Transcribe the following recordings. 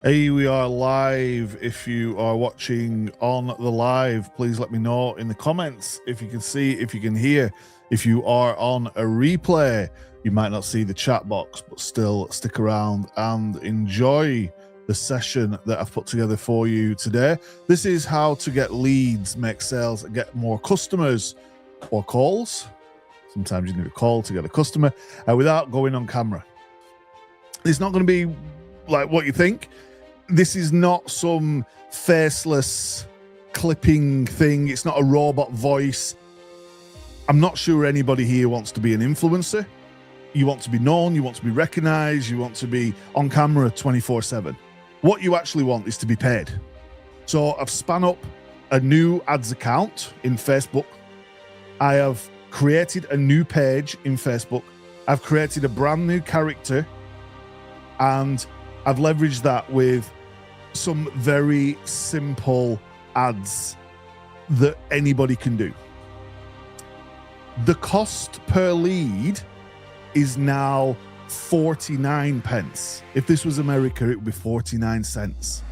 Hey, we are live. If you are watching on the live, please let me know in the comments if you can see, if you can hear. If you are on a replay, you might not see the chat box, but still stick around and enjoy the session that I've put together for you today. This is how to get leads, make sales, and get more customers or calls. Sometimes you need a call to get a customer without going on camera. It's not going to be like what you think. This is not some faceless clipping thing. It's not a robot voice. I'm not sure anybody here wants to be an influencer. You want to be known, you want to be recognized, you want to be on camera 24/7. What you actually want is to be paid. So I've spun up a new ads account in Facebook. I have created a new page in Facebook. I've created a brand new character, and I've leveraged that with some very simple ads that anybody can do. The cost per lead is now 49 pence. If this was America, it would be 49 cents.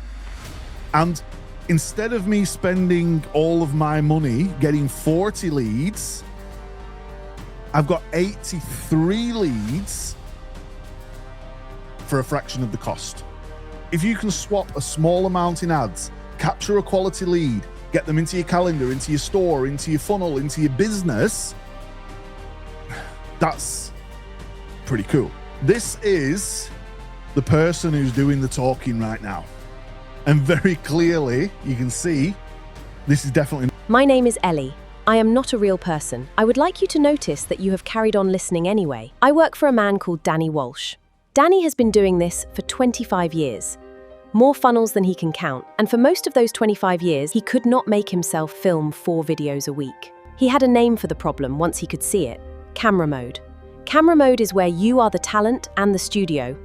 And instead of me spending all of my money getting 40 leads, I've got 83 leads for a fraction of the cost. If you can swap a small amount in ads, capture a quality lead, get them into your calendar, into your store, into your funnel, into your business, that's pretty cool. This is the person who's doing the talking right now. And very clearly, you can see, this is definitely... My name is Ellie. I am not a real person. I would like you to notice that you have carried on listening anyway. I work for a man called Danny Walsh. Danny has been doing this for 25 years, more funnels than he can count, and for most of those 25 years, he could not make himself film 4 videos a week. He had a name for the problem once he could see it: camera mode. Camera mode is where you are the talent and the studio,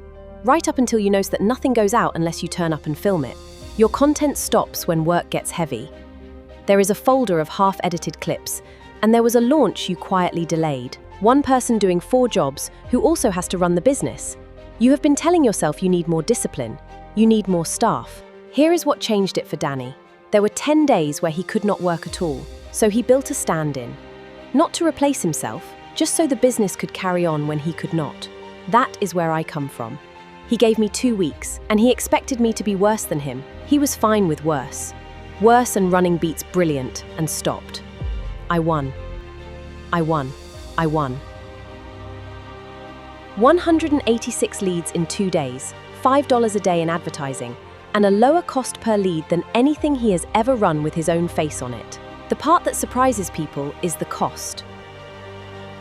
right up until you notice that nothing goes out unless you turn up and film it. Your content stops when work gets heavy. There is a folder of half-edited clips, and there was a launch you quietly delayed. One person doing 4 jobs who also has to run the business. You have been telling yourself you need more discipline, you need more staff. Here is what changed it for Danny. There were 10 days where he could not work at all, so he built a stand-in. Not to replace himself, just so the business could carry on when he could not. That is where I come from. He gave me 2 weeks, and he expected me to be worse than him. He was fine with worse. Worse and running beats brilliant, and stopped. I won. I won. I won. 186 leads in 2 days, $5 a day in advertising, and a lower cost per lead than anything he has ever run with his own face on it. The part that surprises people is the cost.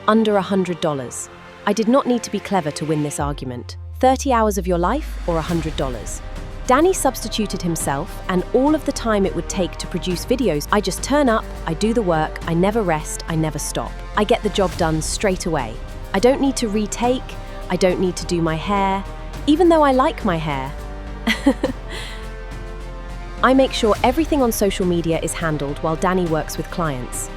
Under $100. I did not need to be clever to win this argument. 30 hours of your life or $100. Danny substituted himself and all of the time it would take to produce videos. I just turn up, I do the work, I never rest, I never stop. I get the job done straight away. I don't need to retake, I don't need to do my hair, even though I like my hair. I make sure everything on social media is handled while Danny works with clients.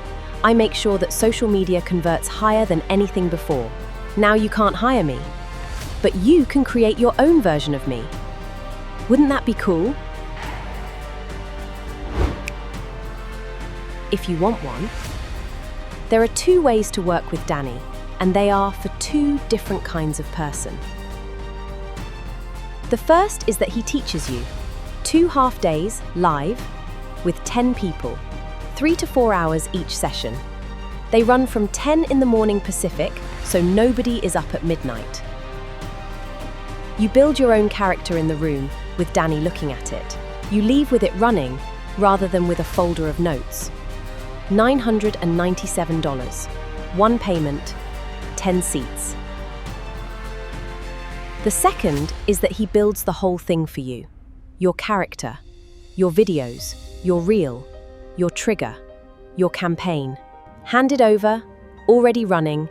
I make sure that social media converts higher than anything before. Now you can't hire me, but you can create your own version of me. Wouldn't that be cool? If you want one. There are 2 ways to work with Danny, and they are for 2 different kinds of person. The first is that he teaches you 2 half days live with 10 people, 3 to 4 hours each session. They run from 10 in the morning Pacific, so nobody is up at midnight. You build your own character in the room with Danny looking at it. You leave with it running rather than with a folder of notes. $997. 1 payment, 10 seats. The second is that he builds the whole thing for you. Your character, your videos, your reel, your trigger, your campaign. Handed over, already running,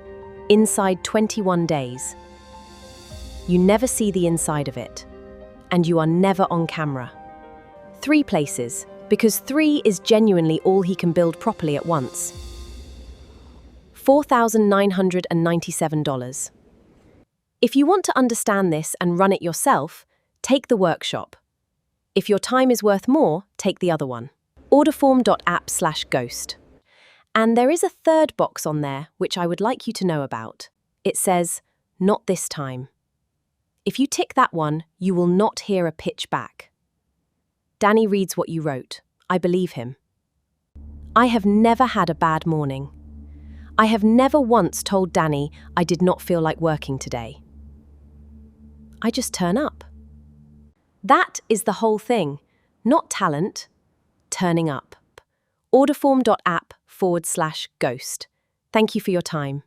inside 21 days. You never see the inside of it, and you are never on camera. 3 places, because 3 is genuinely all he can build properly at once. $4,997. If you want to understand this and run it yourself, take the workshop. If your time is worth more, take the other one. Orderform.app/ghost. And there is a third box on there which I would like you to know about. It says, "Not this time." If you tick that one, you will not hear a pitch back. Danny reads what you wrote. I believe him. I have never had a bad morning. I have never once told Danny I did not feel like working today. I just turn up. That is the whole thing. Not talent, turning up. Orderform.app/ghost. Thank you for your time.